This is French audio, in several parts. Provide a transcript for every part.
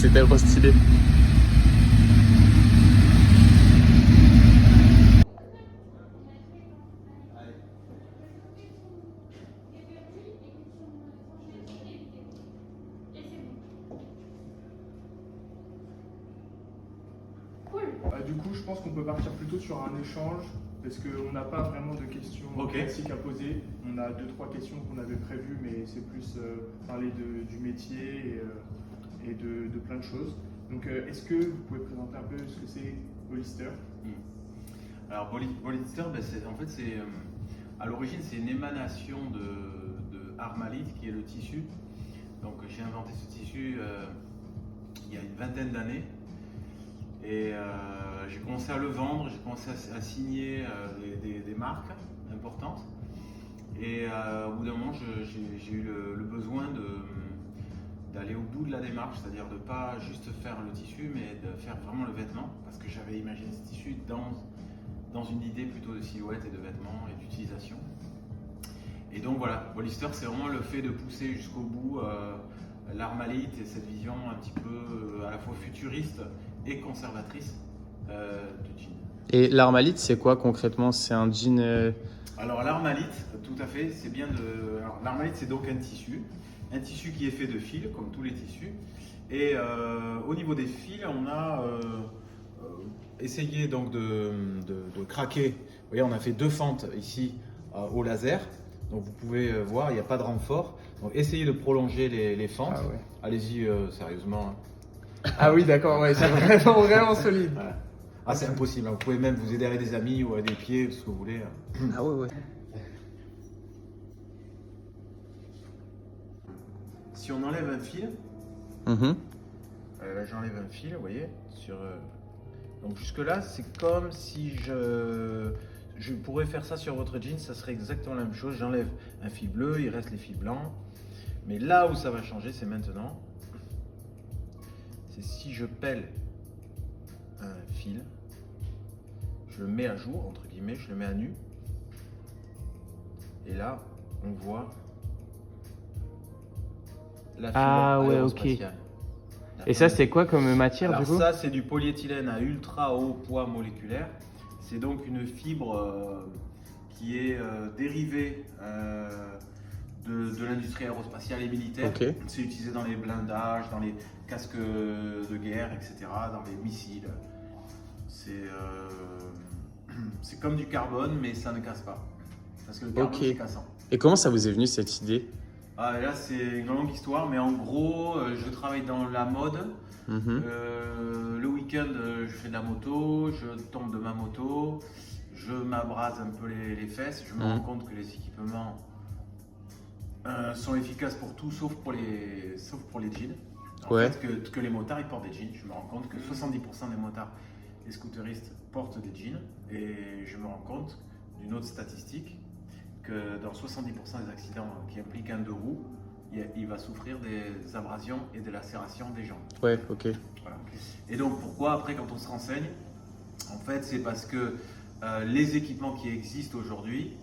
c'était trop stylé. Du coup, je pense qu'on peut partir plutôt sur un échange parce qu'on n'a pas vraiment de questions classiques à poser. On a 2-3 questions qu'on avait prévues, mais c'est plus parler du métier et de plein de choses. Donc, est-ce que vous pouvez présenter un peu ce que c'est Hollister? Alors, Hollister, à l'origine, c'est une émanation de Armalite, qui est le tissu. Donc, j'ai inventé ce tissu il y a une vingtaine d'années. Et j'ai commencé à le vendre, j'ai commencé à signer des marques importantes. Et au bout d'un moment, j'ai eu le besoin d'aller au bout de la démarche, c'est-à-dire de ne pas juste faire le tissu, mais de faire vraiment le vêtement, parce que j'avais imaginé ce tissu dans une idée plutôt de silhouette et de vêtements et d'utilisation. Et donc voilà, Hollister, c'est vraiment le fait de pousser jusqu'au bout l'Armalite et cette vision un petit peu à la fois futuriste et conservatrice de jean. Et l'Armalite, c'est quoi concrètement? C'est un jean Alors l'Armalite, tout à fait, c'est bien de. Alors l'Armalite, c'est donc un tissu qui est fait de fils, comme tous les tissus. Et au niveau des fils, on a essayé donc de craquer. Vous voyez, on a fait 2 fentes ici au laser. Donc vous pouvez voir, il n'y a pas de renfort. Donc essayez de prolonger les fentes. Ah ouais. Allez-y sérieusement. Ah oui, d'accord, ouais, c'est vraiment, vraiment solide. Voilà. Ah, c'est impossible. Vous pouvez même vous aider avec des amis ou avec des pieds, ce que vous voulez. Ah ouais, ouais. Si on enlève un fil, Mhm. là j'enlève un fil, vous voyez, donc jusque là c'est comme si je pourrais faire ça sur votre jean, ça serait exactement la même chose. J'enlève un fil bleu, il reste les fils blancs. Mais là où ça va changer, c'est maintenant. C'est si je pèle un fil, je le mets à jour, entre guillemets, je le mets à nu. Et là, on voit la fibre aérospatiale. Et ça, c'est quoi comme matière Alors du coup? ça, c'est du polyéthylène à ultra haut poids moléculaire. C'est donc une fibre qui est dérivée de l'industrie aérospatiale et militaire. Ok. C'est utilisé dans les blindages, dans les casques de guerre, etc., dans les missiles. C'est comme du carbone, mais ça ne casse pas. Parce que le carbone, Ok. c'est cassant. Et comment ça vous est venu cette idée? Ah, et là, c'est une longue histoire, mais en gros, je travaille dans la mode. Mhm. Le week-end, je fais de la moto, je tombe de ma moto, je m'abrase un peu les fesses. Je me rends compte que les équipements sont efficaces pour tout, sauf pour les jeans. En Ouais. fait, que les motards ils portent des jeans. Je me rends compte que 70% des motards et scooteristes portent des jeans. Et je me rends compte d'une autre statistique, que dans 70% des accidents qui impliquent un deux roues, il va souffrir des abrasions et des lacérations des jambes. Ouais, ok. Voilà. Et donc pourquoi après quand on se renseigne, en fait c'est parce que les équipements qui existent aujourd'hui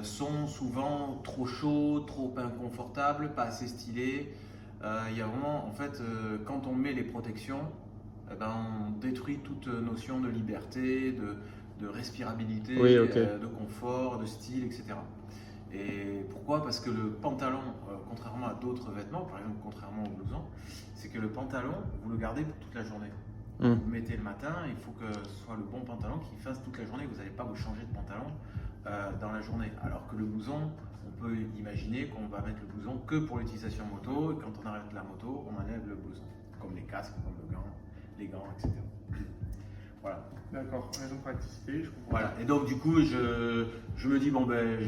sont souvent trop chauds, trop inconfortables, pas assez stylés. Il y a vraiment, en fait, quand on met les protections, on détruit toute notion de liberté, de respirabilité, Oui, ok. de confort, de style, etc. Et pourquoi? Parce que le pantalon, contrairement à d'autres vêtements, par exemple contrairement au blouson, c'est que le pantalon, vous le gardez pour toute la journée. Vous le mettez le matin, il faut que ce soit le bon pantalon qui fasse toute la journée, vous n'allez pas vous changer de pantalon dans la journée. Alors que le blouson, on peut imaginer qu'on va mettre le blouson que pour l'utilisation moto, et quand on arrête la moto, on enlève le blouson, comme les casques, comme les gants, etc. Voilà. D'accord, raison de praticité, je comprends. Voilà. Et donc du coup, je me dis bon ben,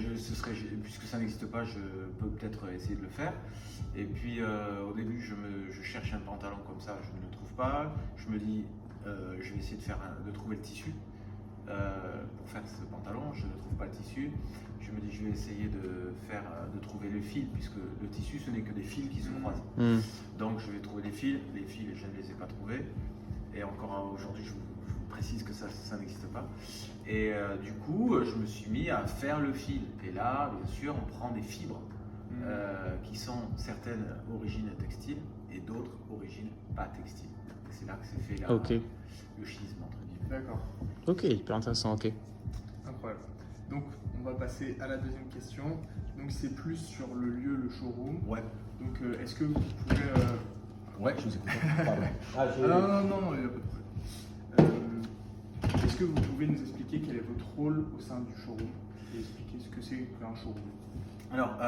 puisque ça n'existe pas, je peux peut-être essayer de le faire. Et puis au début, je cherche un pantalon comme ça, je ne le trouve pas. Je me dis, je vais essayer de trouver le tissu pour faire ce pantalon. Je ne trouve pas le tissu. Je me dis, je vais essayer de trouver le fil, puisque le tissu, ce n'est que des fils qui se croisent. Donc je vais trouver les fils, je ne les ai pas trouvés. Et encore aujourd'hui, je vous précise que ça n'existe pas. Et du coup, je me suis mis à faire le fil. Et là, bien sûr, on prend des fibres qui sont certaines origines textiles et d'autres origines pas textiles. Et c'est là que c'est fait le schisme entre guillemets. D'accord. Ok, hyper intéressant, ok. Incroyable. Donc, on va passer à la deuxième question. Donc, c'est plus sur le lieu, le showroom. Ouais. Donc, est-ce que vous pouvez... Ouais, je vous écoute. Non, il n'y a pas de problème. Est-ce que vous pouvez nous expliquer quel est votre rôle au sein du showroom et expliquer ce que c'est qu'un showroom? Alors,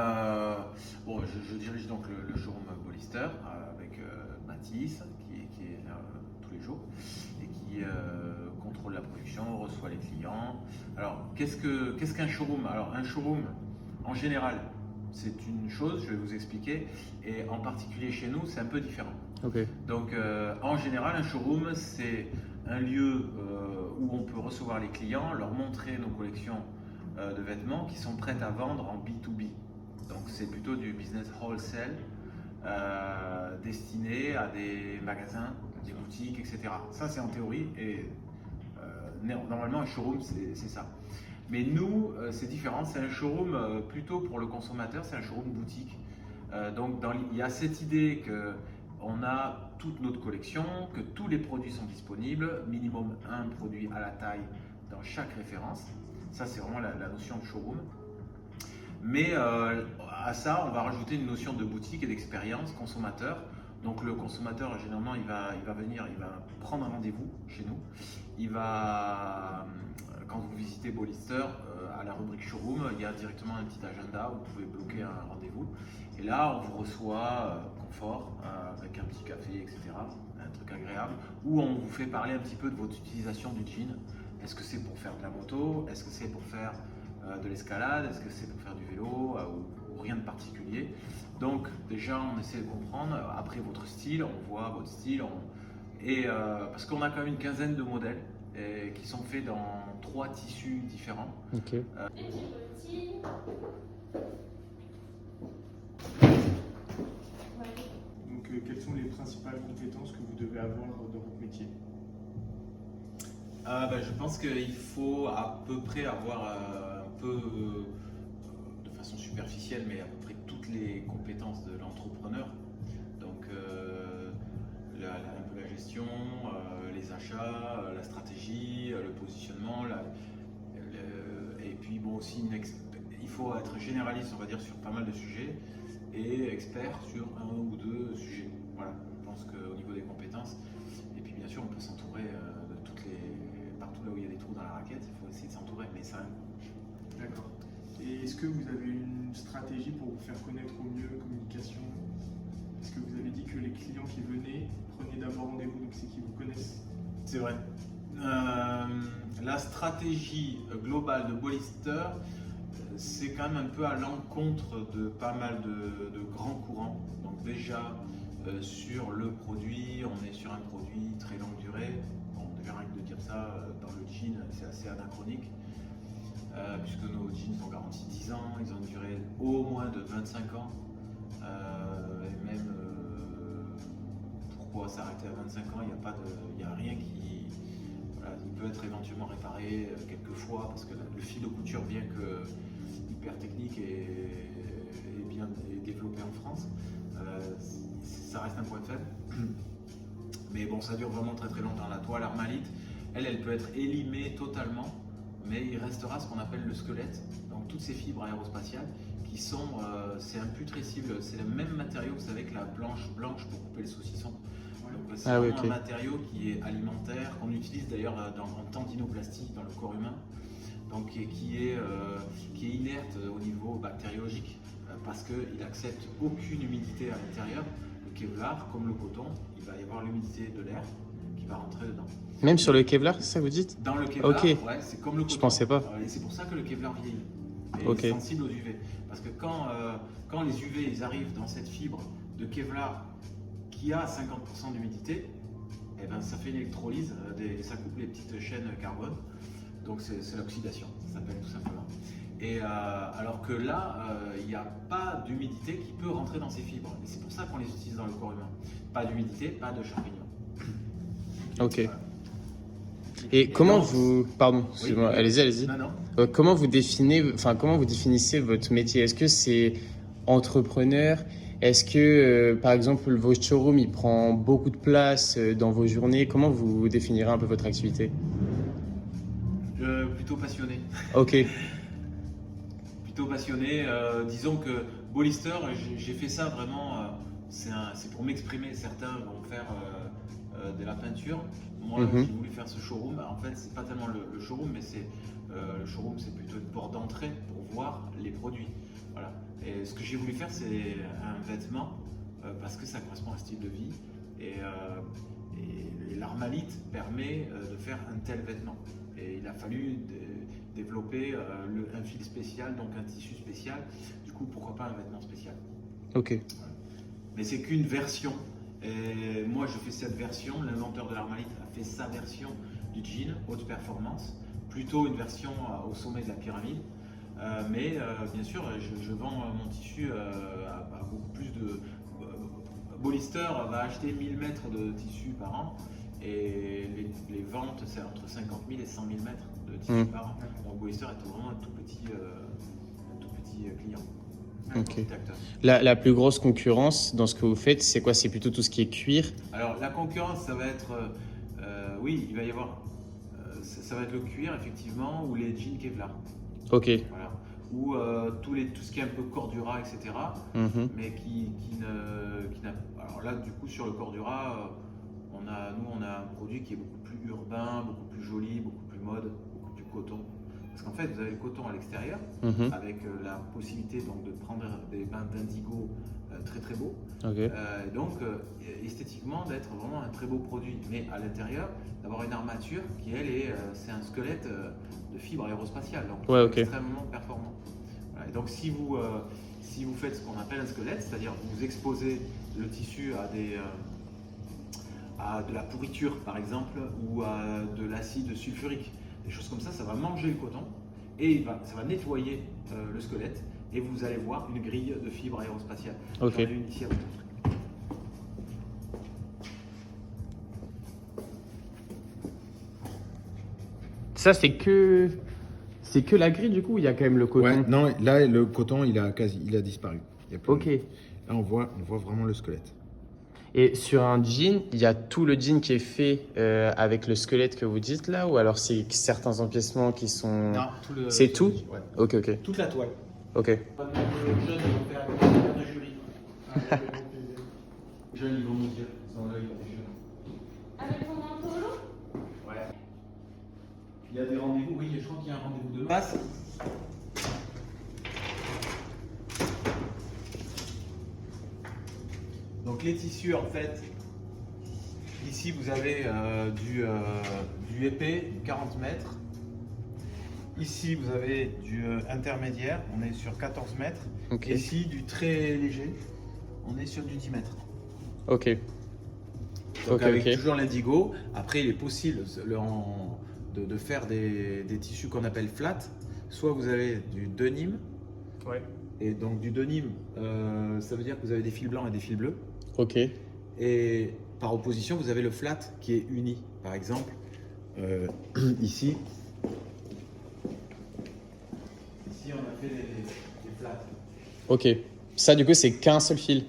je dirige donc le showroom Bollister avec Mathis qui est là tous les jours et qui contrôle la production, reçoit les clients. Alors, qu'est-ce qu'un showroom? Alors, un showroom, en général, c'est une chose, je vais vous expliquer, et en particulier chez nous, c'est un peu différent. Ok. Donc, en général, un showroom, c'est un lieu où on peut recevoir les clients, leur montrer nos collections de vêtements qui sont prêtes à vendre en B2B. Donc, c'est plutôt du business wholesale destiné à des magasins, des boutiques, etc. Ça, c'est en théorie et normalement, un showroom, c'est ça. Mais nous, c'est différent. C'est un showroom plutôt pour le consommateur, c'est un showroom boutique. Donc, il y a cette idée qu'on a toute notre collection, que tous les produits sont disponibles, minimum un produit à la taille dans chaque référence. Ça, c'est vraiment la notion de showroom. Mais à ça, on va rajouter une notion de boutique et d'expérience consommateur. Donc le consommateur, généralement, il va venir, il va prendre un rendez-vous chez nous. Il va, quand vous visitez Bollister, à la rubrique showroom, il y a directement un petit agenda où vous pouvez bloquer un rendez-vous. Et là, on vous reçoit confort, avec un petit café, etc. Un truc agréable, où on vous fait parler un petit peu de votre utilisation du jean. Est-ce que c'est pour faire de la moto? Est-ce que c'est pour faire de l'escalade? Est-ce que c'est pour faire du vélo ou rien de particulier? Donc déjà on essaie de comprendre, après votre style, on voit votre style, parce qu'on a quand même une quinzaine de modèles qui sont faits dans 3 tissus différents. Ok. Donc quelles sont les principales compétences que vous devez avoir dans votre métier? Je pense qu'il faut à peu près avoir un peu, de façon superficielle, mais à peu près toutes les compétences de l'entrepreneur. Donc un peu la gestion, les achats, la stratégie, le positionnement, et puis bon aussi il faut être généraliste, on va dire, sur pas mal de sujets et expert sur 1 ou 2 sujets. Voilà, je pense qu'au niveau des compétences, et puis bien sûr on peut s'entourer partout là où il y a des trous dans la raquette, il faut essayer de s'entourer, mais ça. D'accord. Et est-ce que vous avez une stratégie pour vous faire connaître au mieux, communication? Est-ce que vous avez dit que les clients qui venaient prenaient d'abord rendez-vous, donc c'est qu'ils vous connaissent? C'est vrai. La stratégie globale de Bollister, c'est quand même un peu à l'encontre de pas mal de grands courants. Donc déjà, sur le produit, on est sur un produit très longue durée. Bon, déjà rien que de dire ça, dans le jean, c'est assez anachronique. Puisque nos jeans sont garantis 10 ans, ils ont une durée au moins de 25 ans. Et même, pourquoi s'arrêter à 25 ans? Il n'y a rien qui... Voilà, il peut être éventuellement réparé quelques fois, parce que le fil de couture, bien que hyper technique et bien développé en France, ça reste un point faible. Mais bon, ça dure vraiment très très longtemps. La toile Armalite, elle peut être élimée totalement, mais il restera ce qu'on appelle le squelette, donc toutes ces fibres aérospatiales qui sont, c'est imputrescible, c'est le même matériau, vous savez, que la blanche pour couper le saucisson. Donc c'est un matériau qui est alimentaire, qu'on utilise d'ailleurs en tendinoplastie dans le corps humain, donc qui est inerte au niveau bactériologique, parce qu'il accepte aucune humidité à l'intérieur. Le Kevlar, comme le coton, il va y avoir l'humidité de l'air qui va rentrer dedans. Même sur le Kevlar, c'est ça que vous dites? Dans le Kevlar, ok. Ouais, c'est comme le coton. Je pensais pas. Et c'est pour ça que le Kevlar vieillit. Et Ok. est sensible aux UV. Parce que quand les UV ils arrivent dans cette fibre de Kevlar qui a 50% d'humidité, eh ben, ça fait une électrolyse, ça coupe les petites chaînes carbone. Donc c'est l'oxydation, ça s'appelle tout simplement. Et alors que là, il n'y a pas d'humidité qui peut rentrer dans ces fibres. Et c'est pour ça qu'on les utilise dans le corps humain. Pas d'humidité, pas de champignons. Ok. Voilà. Et comment vous... Pardon, excusez-moi, allez-y. Non. Comment vous définissez votre métier? Est-ce que c'est entrepreneur, est-ce que, par exemple, votre showroom, il prend beaucoup de place dans vos journées? Comment vous définirez un peu votre activité? Plutôt passionné. Ok, Plutôt passionné. Disons que Bollister, j'ai fait ça vraiment, c'est pour m'exprimer. Certains vont faire de la peinture. Moi, Mhm. j'ai voulu faire ce showroom. En fait, c'est pas tellement le showroom, mais le showroom, c'est plutôt une porte d'entrée pour voir les produits. Voilà. Et ce que j'ai voulu faire, c'est un vêtement parce que ça correspond à un style de vie. Et l'Armalite permet de faire un tel vêtement. Et il a fallu développer un fil spécial, donc un tissu spécial. Du coup, pourquoi pas un vêtement spécial? ok, Mais c'est qu'une version. Et moi, je fais cette version. L'inventeur de l'Armalite a fait sa version du jean haute performance, plutôt une version au sommet de la pyramide. Bien sûr, je vends mon tissu à beaucoup plus de. Bollister va acheter 1000 mètres de tissu par an et les ventes, c'est entre 50 000 et 100 000 mètres de tissu Mm. par an. Donc Bollister est vraiment un tout petit client, un Ok. petit acteur. La plus grosse concurrence dans ce que vous faites, c'est quoi? C'est plutôt tout ce qui est cuir? Alors la concurrence, ça va être, oui, il va y avoir, ça va être le cuir effectivement ou les jeans Kevlar, Ok. voilà, ou tout ce qui est un peu Cordura, etc. Mhm. Mais qui n'a. Alors là, du coup, sur le Cordura, on a un produit qui est beaucoup plus urbain, beaucoup plus joli, beaucoup plus mode, beaucoup plus coton. Parce qu'en fait, vous avez le coton à l'extérieur, Mhm. avec la possibilité donc de prendre des bains d'indigo très très beaux. Ok. Et donc, esthétiquement, d'être vraiment un très beau produit. Mais à l'intérieur, d'avoir une armature qui, elle, c'est un squelette de fibre aérospatiale, donc Ouais, ok. extrêmement performant. Voilà. Et donc, si vous faites ce qu'on appelle un squelette, c'est-à-dire vous exposez le tissu à de la pourriture, par exemple, ou à de l'acide sulfurique, des choses comme ça va manger le coton et ça va nettoyer le squelette et vous allez voir une grille de fibre aérospatiale. Ok. J'en ai une ici à vous montrer. Ça, c'est que la grille du coup, ou il y a quand même le coton? Ouais, non, là, le coton, il a disparu. Il y a plus Ok. de- Là, on voit vraiment le squelette. Et sur un jean, il y a tout le jean qui est fait avec le squelette que vous dites là, ou alors c'est certains empiècements qui sont... Non, tout le. C'est tout? Ouais. Ok, ok, Toute la toile. ok. Les jeunes, ils vont faire une paire de jury. Les jeunes, ils vont nous dire. Ils sont là, ils ont des jeunes. Avec mon manteau long? Ouais. Il y a des rendez-vous, oui, je crois qu'il y a un rendez-vous demain. Passe. Donc les tissus, en fait, ici vous avez du épais, du 40 mètres. Ici vous avez du intermédiaire, on est sur 14 mètres. Ok. Et ici du très léger, on est sur du 10 mètres. Ok. Donc Ok, avec ok. toujours l'indigo. Après, il est possible de faire des tissus qu'on appelle flat. Soit vous avez du denim. Ouais. Et donc du denim, ça veut dire que vous avez des fils blancs et des fils bleus. Ok. Et par opposition, vous avez le flat qui est uni. Par exemple, ici. Ici, on a fait des flats. Ok. Ça, du coup, c'est qu'un seul fil.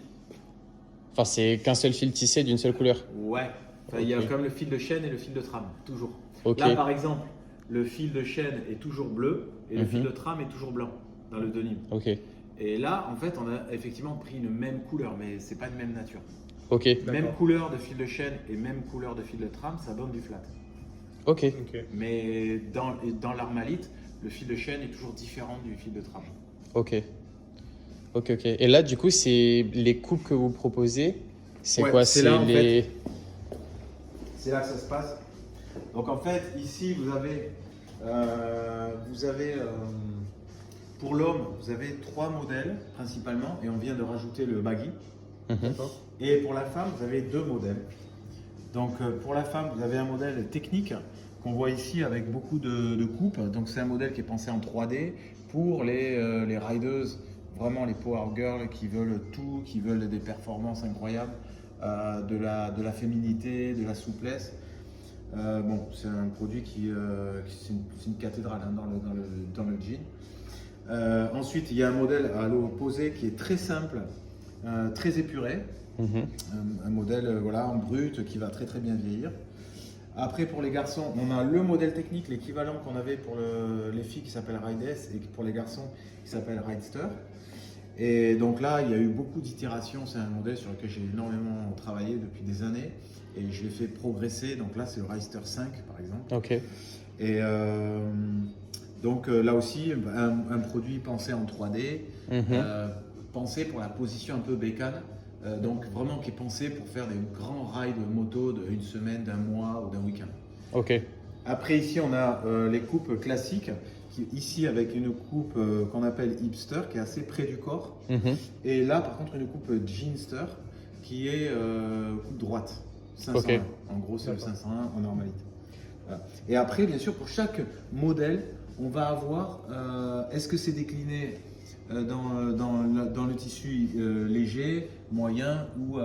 Enfin, c'est qu'un seul fil tissé d'une seule couleur. Ouais. Enfin, il y a Ok. comme le fil de chaîne et le fil de trame, toujours. Ok. Là, par exemple, le fil de chaîne est toujours bleu et le Mhm. fil de trame est toujours blanc dans le denim. Ok. Et là, en fait, on a effectivement pris une même couleur, mais c'est pas de même nature. Ok. Même couleur de fil de chaîne et même couleur de fil de trame, ça donne du flat. Ok. Ok. Mais dans l'Armalite, le fil de chaîne est toujours différent du fil de trame. Ok. Ok, ok. Et là, du coup, c'est les coupes que vous proposez. C'est Ouais, quoi? c'est là, en les... C'est là que ça se passe. Donc en fait, ici, vous avez pour l'homme, vous avez 3 modèles principalement, et on vient de rajouter le baggy. Mhm. Et pour la femme, vous avez 2 modèles. Donc pour la femme, vous avez un modèle technique qu'on voit ici avec beaucoup de coupes. Donc c'est un modèle qui est pensé en 3D pour les rideuses, vraiment les power girls qui veulent tout, qui veulent des performances incroyables, de la féminité, de la souplesse. Bon, c'est un produit c'est une cathédrale hein, dans le jean. Ensuite, il y a un modèle à l'opposé qui est très simple, très épuré. Mhm. Un modèle voilà, en brut qui va très très bien vieillir. Après, pour les garçons, on a le modèle technique, l'équivalent qu'on avait pour les filles qui s'appelle Ride S et pour les garçons qui s'appelle Ridester. Et donc là, il y a eu beaucoup d'itérations. C'est un modèle sur lequel j'ai énormément travaillé depuis des années et je l'ai fait progresser. Donc là, c'est le Ridester 5 par exemple. Ok. Et donc là aussi, un produit pensé en 3D, Mhm. pensé pour la position un peu bécane. Donc vraiment qui est pensé pour faire des grands rides moto d'une semaine, d'un mois ou d'un week-end. Ok. Après ici on a les coupes classiques, ici avec une coupe qu'on appelle hipster qui est assez près du corps. Mhm. Et là par contre une coupe jeanster qui est coupe droite, 501. Ok. En gros c'est le D'accord. 501 en normalité. Voilà. Et après bien sûr pour chaque modèle on va avoir, est-ce que c'est décliné dans le tissu léger, moyen ou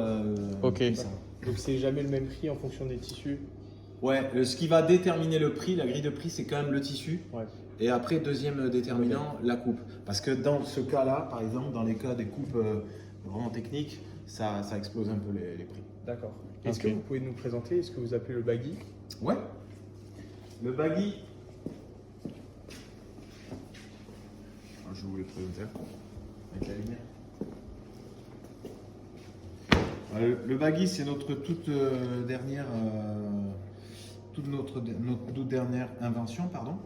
Ok. puissant. Donc c'est jamais le même prix en fonction des tissus. Ouais, ce qui va déterminer le prix, la grille de prix, c'est quand même le tissu. Ouais. Et après, deuxième déterminant, la coupe. Parce que dans ce cas-là, par exemple, dans les cas des coupes vraiment techniques, ça explose un peu les prix. D'accord. Est-ce Ok. que vous pouvez nous présenter ce que vous appelez le baggy? Ouais. Le baggy. Je vais vous le présenter avec la lumière. Le baggy, c'est notre toute dernière invention, pardon.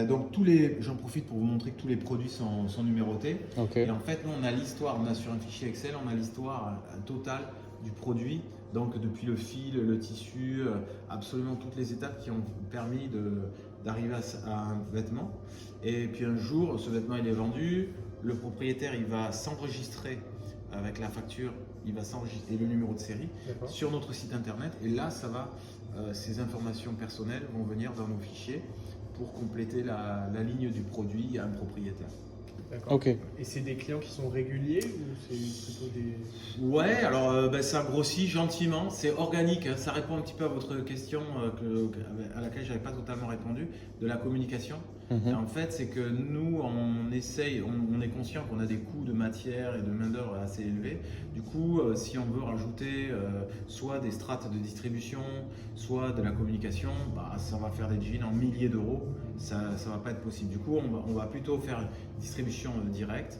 Donc j'en profite pour vous montrer que tous les produits sont numérotés. Ok. Et en fait, nous, on a l'histoire, on a sur un fichier Excel, on a l'histoire totale du produit. Donc depuis le fil, le tissu, absolument toutes les étapes qui ont permis d'arriver à un vêtement. Et puis un jour, ce vêtement il est vendu, le propriétaire il va s'enregistrer avec la facture, il va s'enregistrer et le numéro de série D'accord. sur notre site internet. Et là, ces informations personnelles vont venir dans nos fichiers pour compléter la ligne du produit à un propriétaire. D'accord. Ok. Et c'est des clients qui sont réguliers ou c'est plutôt des... Ouais, alors ça grossit gentiment, c'est organique, hein. Ça répond un petit peu à votre question à laquelle je n'avais pas totalement répondu, de la communication. Et Mhm. en fait, c'est que nous, on essaye, on est conscient qu'on a des coûts de matière et de main-d'œuvre assez élevés. Du coup, si on veut rajouter soit des strates de distribution, soit de la communication, bah, ça va faire des jeans en milliers d'euros. Ça ne va pas être possible. Du coup, on va plutôt faire une distribution directe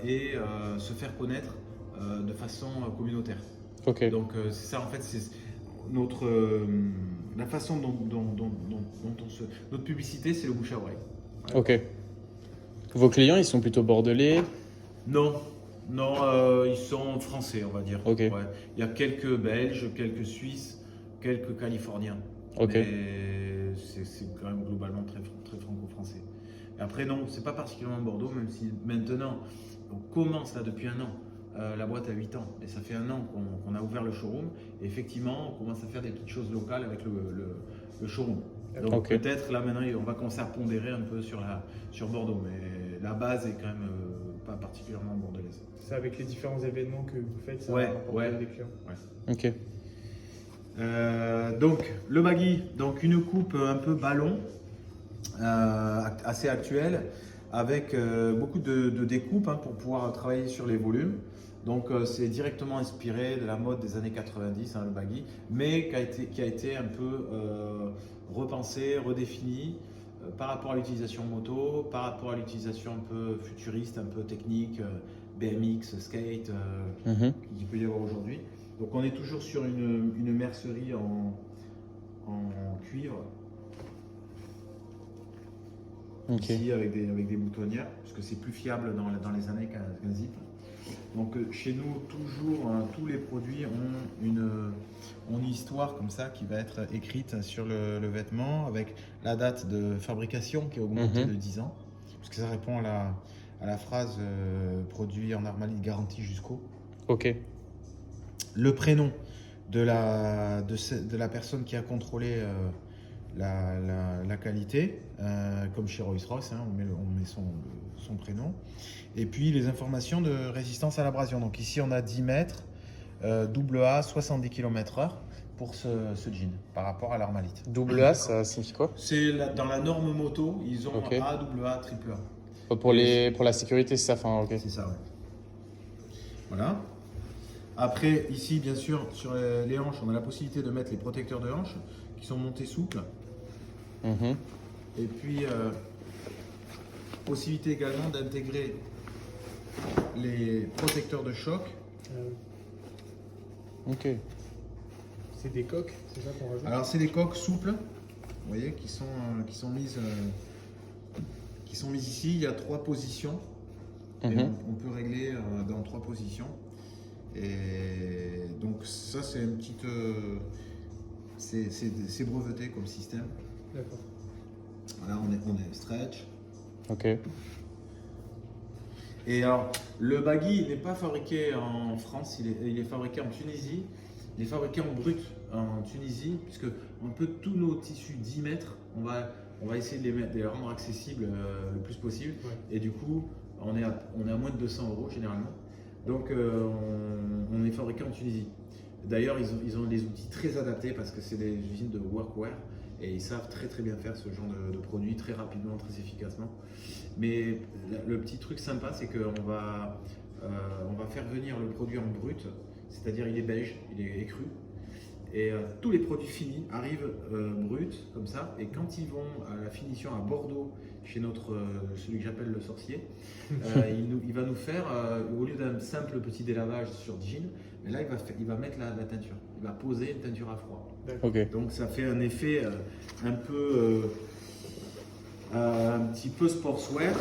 et se faire connaître de façon communautaire. Ok. Donc, c'est ça, en fait, c'est la façon dont notre publicité, c'est le bouche à oreille. Ok. Vos clients, ils sont plutôt bordelais. Non, ils sont français, on va dire. Ok. Ouais. Il y a quelques Belges, quelques Suisses, quelques Californiens. Ok. Mais c'est quand même globalement très, très franco-français. Et après, non, c'est pas particulièrement Bordeaux, même si maintenant, on commence là depuis un an. La boîte a 8 ans et ça fait un an qu'on a ouvert le showroom. Et effectivement, on commence à faire des petites choses locales avec le showroom. Donc Ok. peut-être là maintenant, on va commencer à pondérer un peu sur Bordeaux. Mais la base est quand même pas particulièrement bordelaise. C'est avec les différents événements que vous faites, ça Ouais, rapporte ouais. des clients. Ok. Donc le baggy, donc une coupe un peu ballon, assez actuelle, avec beaucoup de découpes pour pouvoir travailler sur les volumes. Donc c'est directement inspiré de la mode des années 90, le baggy, mais qui a été un peu repensé, redéfini par rapport à l'utilisation moto, par rapport à l'utilisation un peu futuriste, un peu technique, BMX, skate, Mhm. qu'il peut y avoir aujourd'hui. Donc on est toujours sur une mercerie en cuivre, Ok. ici avec des boutonnières, parce que c'est plus fiable dans les années qu'un zip. Donc chez nous, toujours, tous les produits ont une histoire comme ça qui va être écrite sur le vêtement, avec la date de fabrication qui est augmentée Mhm. de 10 ans, parce que ça répond à la phrase produit en armalite garantie jusqu'au. Ok. Le prénom de la personne qui a contrôlé la qualité, comme chez Rolls-Royce, on met son prénom. Et puis les informations de résistance à l'abrasion. Donc ici on a 10 mètres, AA, 70 km/h pour ce jean par rapport à l'armalite. Double A, ça signifie quoi? C'est dans la norme moto, ils ont Ok. A, AA, AAA. Pour la sécurité, c'est ça. Enfin, ok. C'est ça, ouais. Voilà. Après, ici, bien sûr, sur les hanches, on a la possibilité de mettre les protecteurs de hanches qui sont montés souples. Mhm. Et puis, possibilité également d'intégrer les protecteurs de choc. Ok. C'est des coques, c'est ça qu'on rajoute? Alors, c'est des coques souples, vous voyez, qui sont mises ici. Il y a 3 positions. Et Mhm. on peut régler dans 3 positions. Et donc, ça, c'est une petite. C'est breveté comme système. D'accord. Voilà, on est stretch. Ok. Et alors, le baggy n'est pas fabriqué en France, il est fabriqué en Tunisie. Il est fabriqué en brut en Tunisie, puisque un peu tous nos tissus 10 mètres, on va essayer de les rendre accessibles le plus possible. Ouais. Et du coup, on est à moins de 200 € généralement. Donc, on est fabriqué en Tunisie. D'ailleurs, ils ont des outils très adaptés parce que c'est des usines de workwear et ils savent très très bien faire ce genre de produits très rapidement, très efficacement. Mais le petit truc sympa, c'est qu'on va faire venir le produit en brut, c'est-à-dire il est beige, il est écru. Et tous les produits finis arrivent bruts, comme ça. Et quand ils vont à la finition à Bordeaux, chez celui que j'appelle le sorcier, il va nous faire, au lieu d'un simple petit délavage sur jean, mais là il va mettre la teinture. Il va poser une teinture à froid. Ok. Donc ça fait un effet un petit peu sportswear,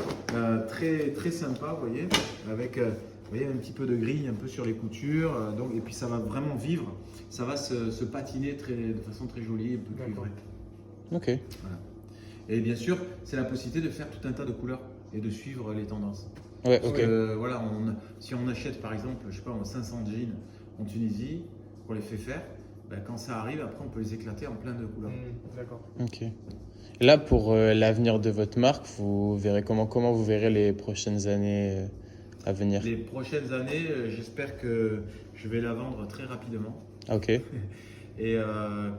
très, très sympa, vous voyez, avec vous voyez, un petit peu de grille un peu sur les coutures, et puis ça va vraiment vivre, ça va se patiner de façon très jolie, un peu cuivrée. Ok. Voilà. Et bien sûr, c'est la possibilité de faire tout un tas de couleurs et de suivre les tendances. Ouais, Parce ok. que, voilà, si on achète par exemple, je sais pas, 500 jeans en Tunisie, qu'on les fait faire, ben, quand ça arrive, après on peut les éclater en plein de couleurs. D'accord. Ok. Là, pour l'avenir de votre marque, vous verrez comment vous verrez les prochaines années à venir. Les prochaines années, j'espère que je vais la vendre très rapidement Ok. et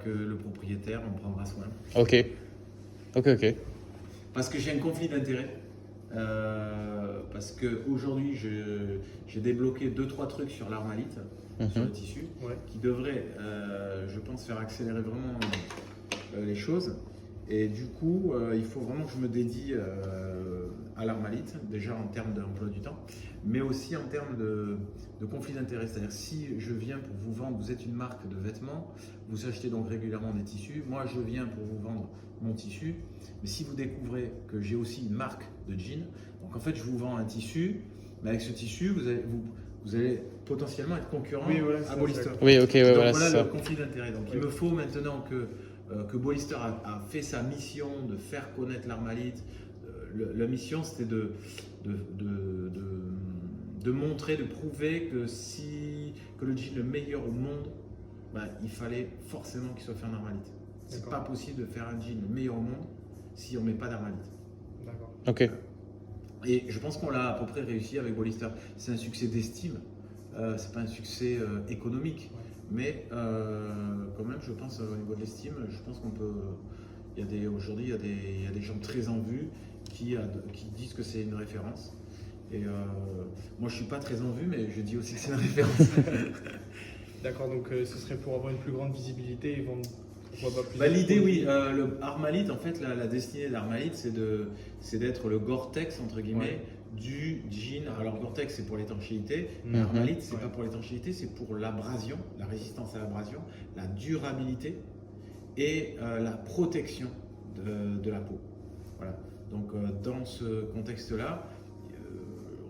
que le propriétaire en prendra soin. Ok. Ok. Parce que j'ai un conflit d'intérêts. Parce qu'aujourd'hui, j'ai débloqué 2-3 trucs sur l'armalite, sur le tissu, qui devraient, je pense, faire accélérer vraiment les choses. Et du coup, il faut vraiment que je me dédie à l'armalite, déjà en termes d'emploi du temps, mais aussi en termes de conflit d'intérêts. C'est-à-dire si je viens pour vous vendre, vous êtes une marque de vêtements, vous achetez donc régulièrement des tissus, moi je viens pour vous vendre mon tissu, mais si vous découvrez que j'ai aussi une marque de jeans, donc en fait je vous vends un tissu, mais avec ce tissu, vous allez potentiellement être concurrent à Bollister. Oui, ok, ouais, donc voilà, voilà c'est ça. le conflit d'intérêts. Donc il me faut maintenant que Bollister a fait sa mission de faire connaître l'armalite. La mission, c'était de montrer, de prouver que le jean le meilleur au monde, il fallait forcément qu'il soit fait en armalite. C'est pas possible de faire un jean le meilleur au monde si on met pas d'armalite. D'accord. Ok. Et je pense qu'on l'a à peu près réussi avec Bollister. C'est un succès d'estime, c'est pas un succès économique. Mais quand même, je pense au niveau de l'estime, je pense qu'on peut. Aujourd'hui, il y a des gens très en vue qui disent que c'est une référence. Et moi, je suis pas très en vue, mais je dis aussi que c'est une référence. D'accord, donc ce serait pour avoir une plus grande visibilité et vendre. Pourquoi pas plus L'idée, oui, le Armalite, en fait, la destinée de l'Armalite, c'est d'être le Gore-Tex entre guillemets du jean. Alors Gore-Tex, c'est pour l'étanchéité, mais Armalite, c'est pas pour l'étanchéité, c'est pour l'abrasion, la résistance à l'abrasion, la durabilité et la protection de la peau. Voilà. Donc dans ce contexte-là,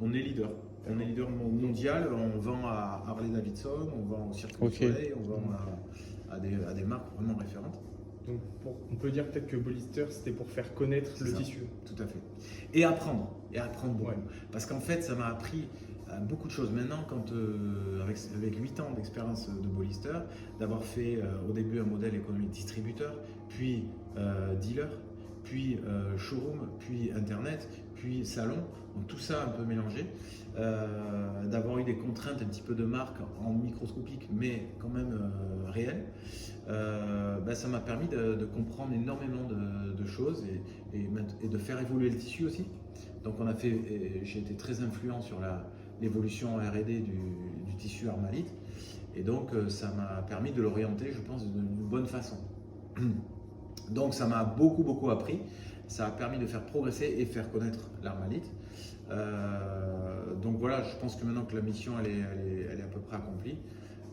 on est leader. On est leader mondial, on vend à Harley Davidson, on vend au Cirque du Soleil, on vend à des marques vraiment référentes. Donc on peut dire peut-être que Bollister, c'était pour faire connaître le tissu. Tout à fait. Et apprendre beaucoup. Parce qu'en fait, ça m'a appris beaucoup de choses. Maintenant, avec 8 ans d'expérience de Bollister, d'avoir fait au début un modèle économique distributeur, puis dealer, puis showroom, puis internet, puis salon, donc tout ça un peu mélangé, d'avoir eu des contraintes un petit peu de marque en microscopique, mais quand même réelles, ça m'a permis de comprendre énormément de choses et de faire évoluer le tissu aussi. Donc j'ai été très influent sur l'évolution R&D du tissu armalite. Et donc ça m'a permis de l'orienter, je pense, d'une bonne façon. Donc ça m'a beaucoup appris. Ça a permis de faire progresser et faire connaître l'armalite. Donc voilà, je pense que maintenant que la mission elle est à peu près accomplie,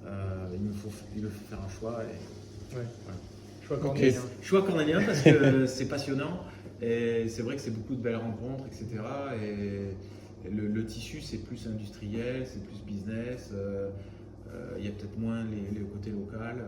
il faut faire un choix. Ouais. Voilà. Choix cornélien. Choix cornélien parce que c'est passionnant et c'est vrai que c'est beaucoup de belles rencontres, etc. Et le tissu c'est plus industriel, c'est plus business, il y a peut-être moins le côté local.